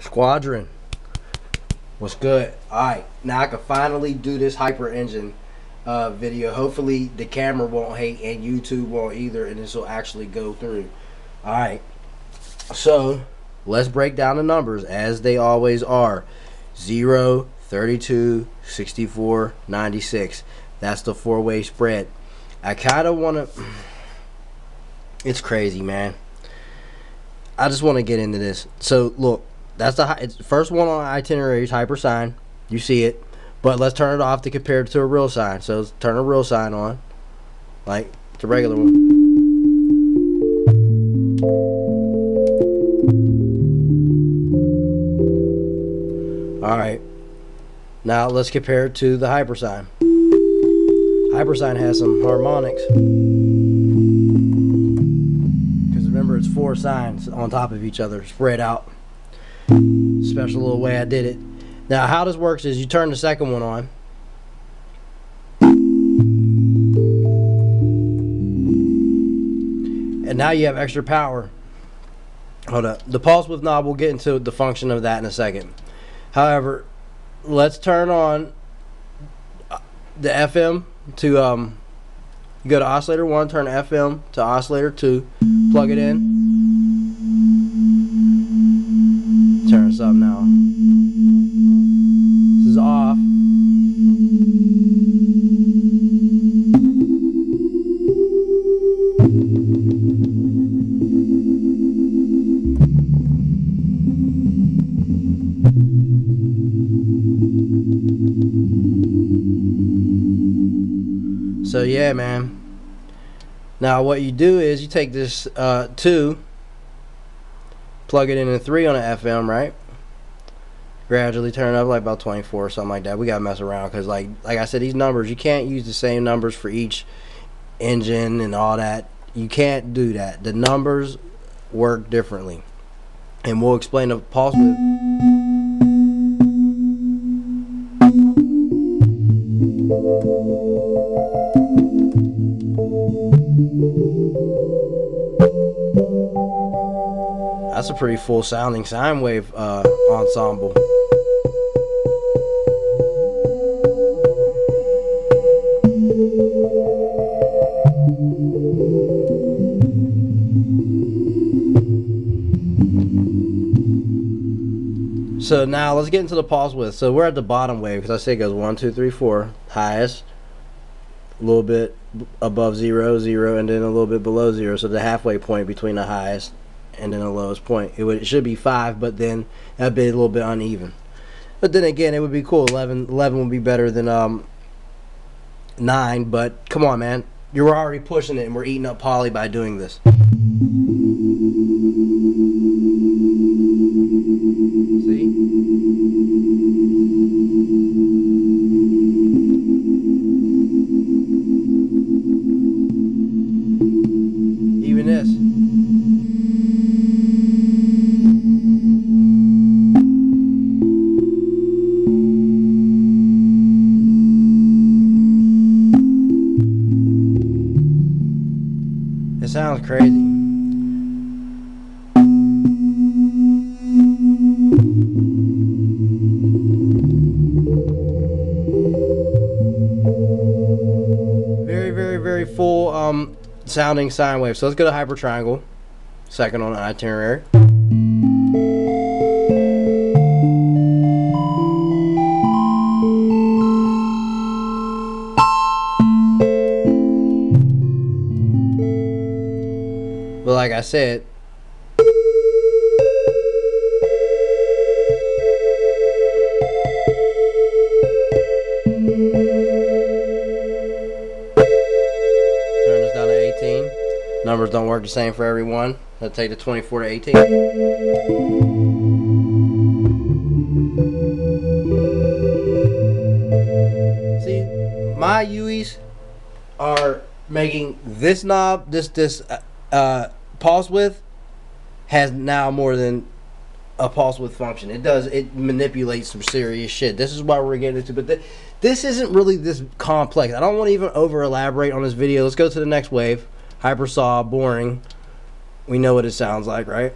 Squadron, what's good? Alright, now I can finally do this hyper engine video. Hopefully the camera won't hate and YouTube won't either, and this will actually go through. Alright, so let's break down the numbers as they always are. 0, 32, 64, 96. That's the four-way spread. I kind of want to... It's crazy, man. I just want to get into this. So look, that's the first one on itinerary is hypersine. You see it, but let's turn it off to compare it to a real sign. So let's turn a real sign on, like it's a regular one. All right, now let's compare it to the hypersine. Hypersine has some harmonics. Remember, it's 4 signs on top of each other, spread out. Special little way I did it. Now, how this works is you turn the second one on. And now you have extra power. Hold up. The pulse width knob, we'll get into the function of that in a second. However, let's turn on the FM to, you go to oscillator 1, turn FM to oscillator 2. Plug it in. Turn this up now. This is off. So yeah, man. Now what you do is you take this 2, plug it in a 3 on an FM, right? Gradually turn it up like about 24 or something like that. We gotta mess around because like I said, these numbers, you can't use the same numbers for each engine and all that. You can't do that. The numbers work differently, and we'll explain the pulse width. That's a pretty full sounding sine wave ensemble. So now let's get into the pulse width. So we're at the bottom wave because I say it goes 1, 2, 3, 4, highest, a little bit above 0, 0, and then a little bit below 0. So the halfway point between the highest and then the lowest point. It should be 5, but then that'd be a little bit uneven. But then again, it would be cool. 11 would be better than 9. But come on, man, you're already pushing it, and we're eating up poly by doing this. See? Even this. It sounds crazy. Very full sounding sine wave. So let's go to hyper triangle. Second on the itinerary. But like I said, turn this down to 18. Numbers don't work the same for everyone. Let's take the 24 to 18. See, my UEs are making this knob, this pulse width has now more than a pulse width function. It manipulates some serious shit. This is why we're getting into, but this isn't really this complex. I don't want to even over elaborate on this video. Let's go to the next wave. Hypersaw, boring. We know what it sounds like, right?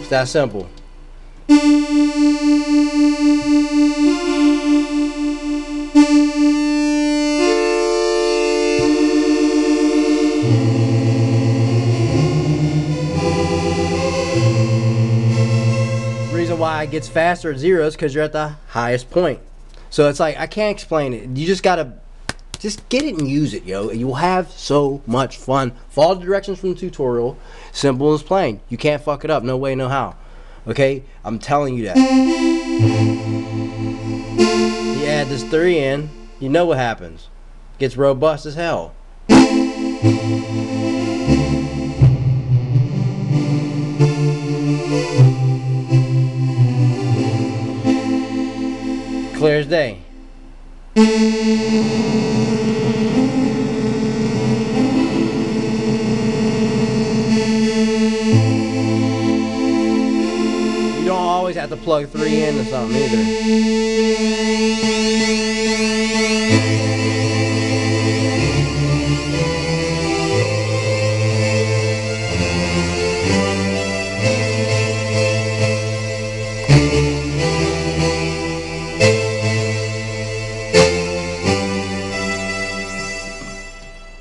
It's that simple. Reason why it gets faster at zeros because you're at the highest point. So it's like, I can't explain it. You just gotta just get it and use it, yo. You'll have so much fun. Follow the directions from the tutorial. Simple as plain. You can't fuck it up. No way, no how. Okay? I'm telling you that. You add this 3 in, you know what happens. Gets robust as hell. Clear as day. You don't always have to plug 3 into something either.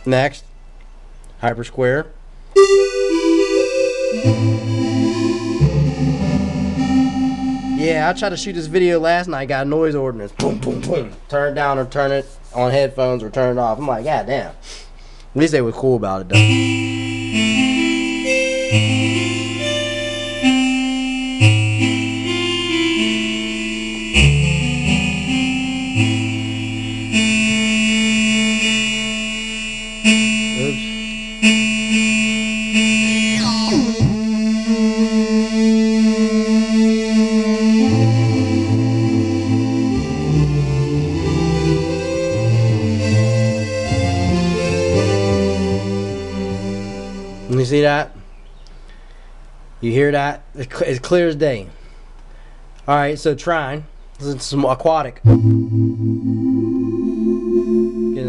Next, hyper square. Yeah, I tried to shoot this video last night, got a noise ordinance. Boom, boom, boom. Turn it down or turn it on headphones or turn it off. I'm like, god damn. At least they were cool about it though. You see that? You hear that? It's clear as day. Alright, so trine. This is some aquatic. Getting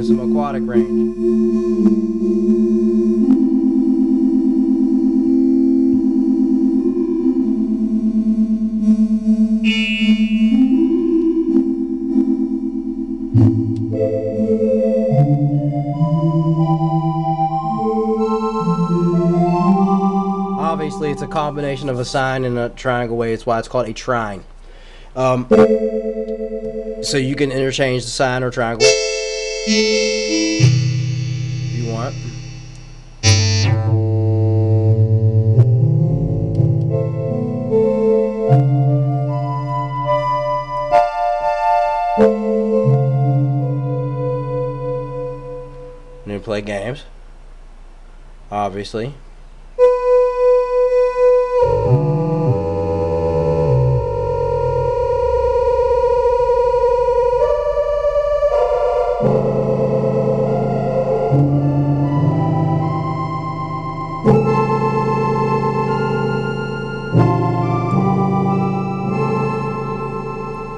some aquatic range. Obviously, it's a combination of a sine and a triangle wave. It's why it's called a trine. So you can interchange the sine or triangle if you want. And then play games, obviously.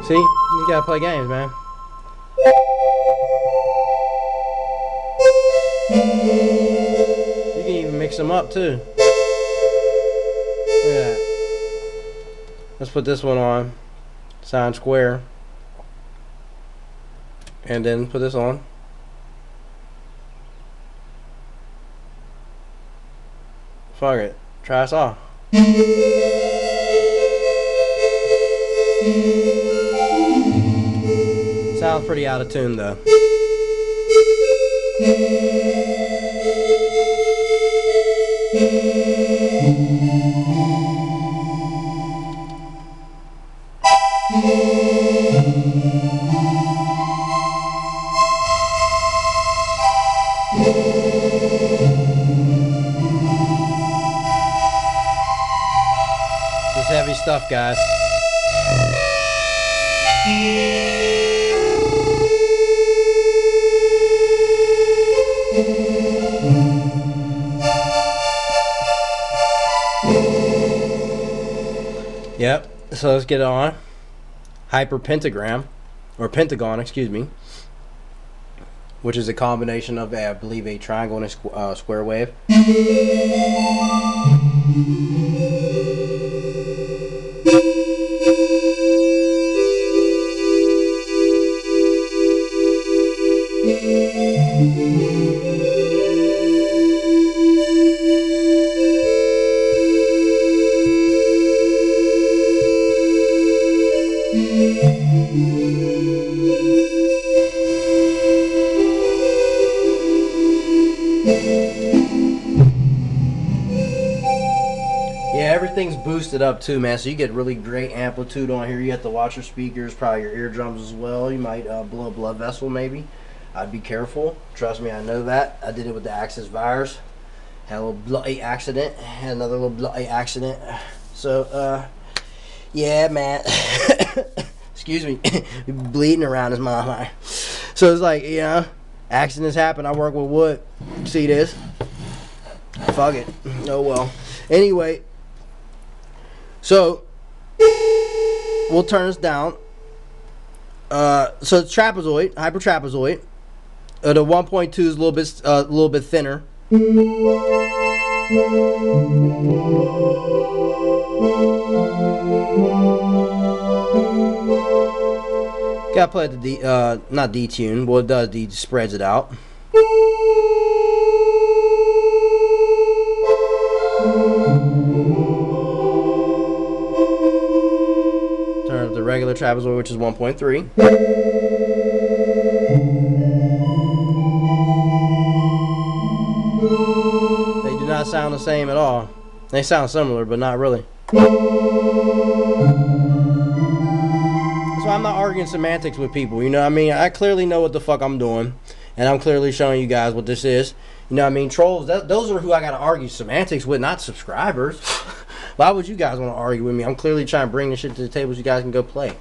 See, you gotta play games, man. You can even mix them up too. Look at that. Let's put this one on sine square, and then put this on. Fuck it. Try us off. Sounds pretty out of tune though. This is heavy stuff, guys. Yep, so let's get it on. Hyperpentagram, or pentagon, excuse me, which is a combination of, I believe, a triangle and a square wave. Yeah, everything's boosted up too, man. So you get really great amplitude on here. You have to watch your speakers, probably your eardrums as well. You might blow a blood vessel, maybe. I'd be careful. Trust me, I know that. I did it with the Axis virus. Had a little bloody accident. Had another little bloody accident. So, yeah, man. Excuse me. Bleeding around his mom. So it's like, you know, accidents happen. I work with wood. See this? Fuck it. Oh well. Anyway. So we'll turn this down. So it's trapezoid, hypertrapezoid. The 1.2 is a little bit thinner. Gotta play the not detune. Well, it does. Spreads it out. Turn up the regular trapezoid, which is 1.3. They do not sound the same at all. They sound similar, but not really. So I'm not arguing semantics with people, you know what I mean? I clearly know what the fuck I'm doing, and I'm clearly showing you guys what this is. You know what I mean? Trolls, those are who I gotta argue semantics with, not subscribers. Why would you guys want to argue with me? I'm clearly trying to bring this shit to the table so you guys can go play.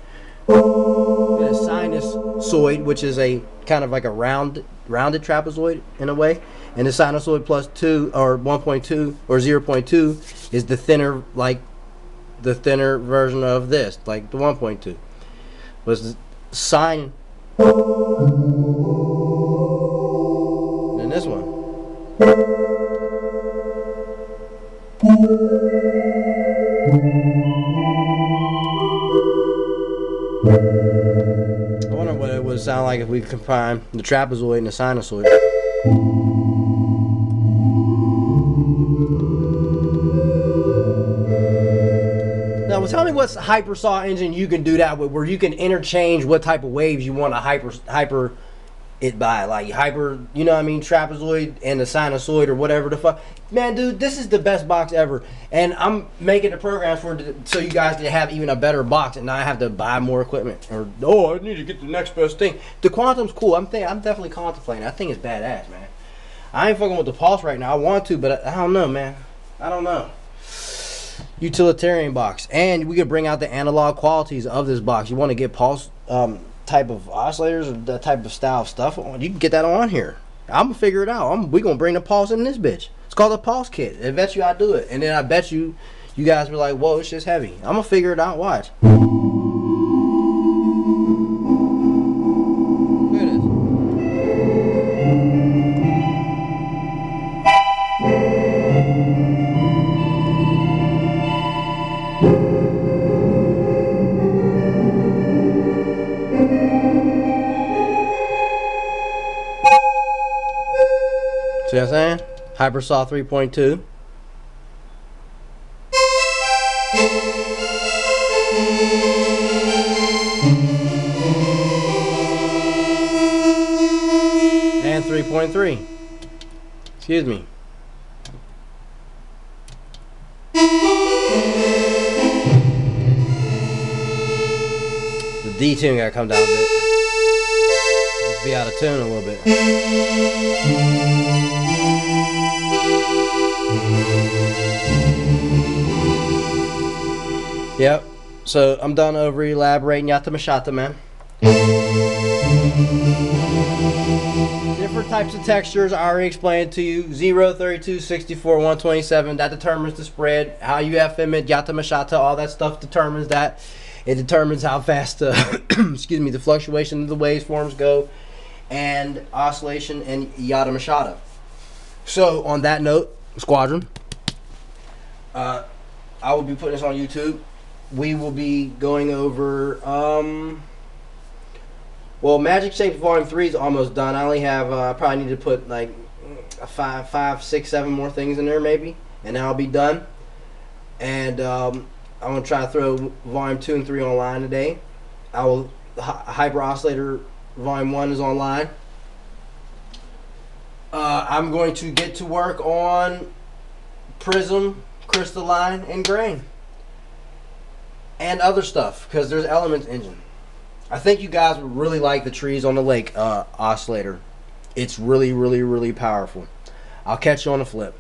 A sinusoid, which is a kind of like a rounded trapezoid in a way, and the sinusoid plus 2 or 1.2 or 0.2 is the thinner, like the thinner version of this, like the 1.2. Was sine than this one. I wonder what it would sound like if we combine the trapezoid and the sinusoid. Now, tell me what's hyper saw engine you can do that with, where you can interchange what type of waves you want to hyper it by, like hyper, you know what I mean, trapezoid and the sinusoid or whatever the fuck. Man, dude, this is the best box ever, and I'm making the programs for it so you guys can have even a better box and not have to buy more equipment or I need to get the next best thing. The Quantum's cool. I'm definitely contemplating. I think it's badass, man. I ain't fucking with the Pulse right now. I want to, but I don't know, man. I don't know. Utilitarian box, and we could bring out the analog qualities of this box. You want to get Pulse type of oscillators or that type of style of stuff, you can get that on here. I'm gonna figure it out. We're gonna bring the Pulse in this bitch. It's called a Pulse kit. I bet you I do it, and then I bet you guys be like, whoa, it's just heavy. I'm gonna figure it out. Watch. Look at this. See what I'm saying? Hypersaw 3.2. And 3.3. Excuse me. The D tune gotta come down a bit. Just be out of tune a little bit. Yep. So I'm done over elaborating Yata Mashata, man. Different types of textures I already explained to you. 0, 32, 64, 127. That determines the spread. How you FM it, Yata Mashata, all that stuff determines that. It determines how fast excuse me, the fluctuation of the waveforms go, and oscillation and Yata Mashata. So on that note, Squadron, I will be putting this on YouTube. We will be going over well, Magic Shapes Volume 3 is almost done. I only have I probably need to put like 5, 6, 7 more things in there maybe, and then I'll be done. And I'm gonna try to throw Volume 2 and 3 online today. Hyper Oscillator Volume 1 is online. I'm going to get to work on Prism, Crystalline, and Grain. And other stuff, because there's Elements Engine. I think you guys would really like the Trees on the Lake oscillator. It's really, really, really powerful. I'll catch you on the flip.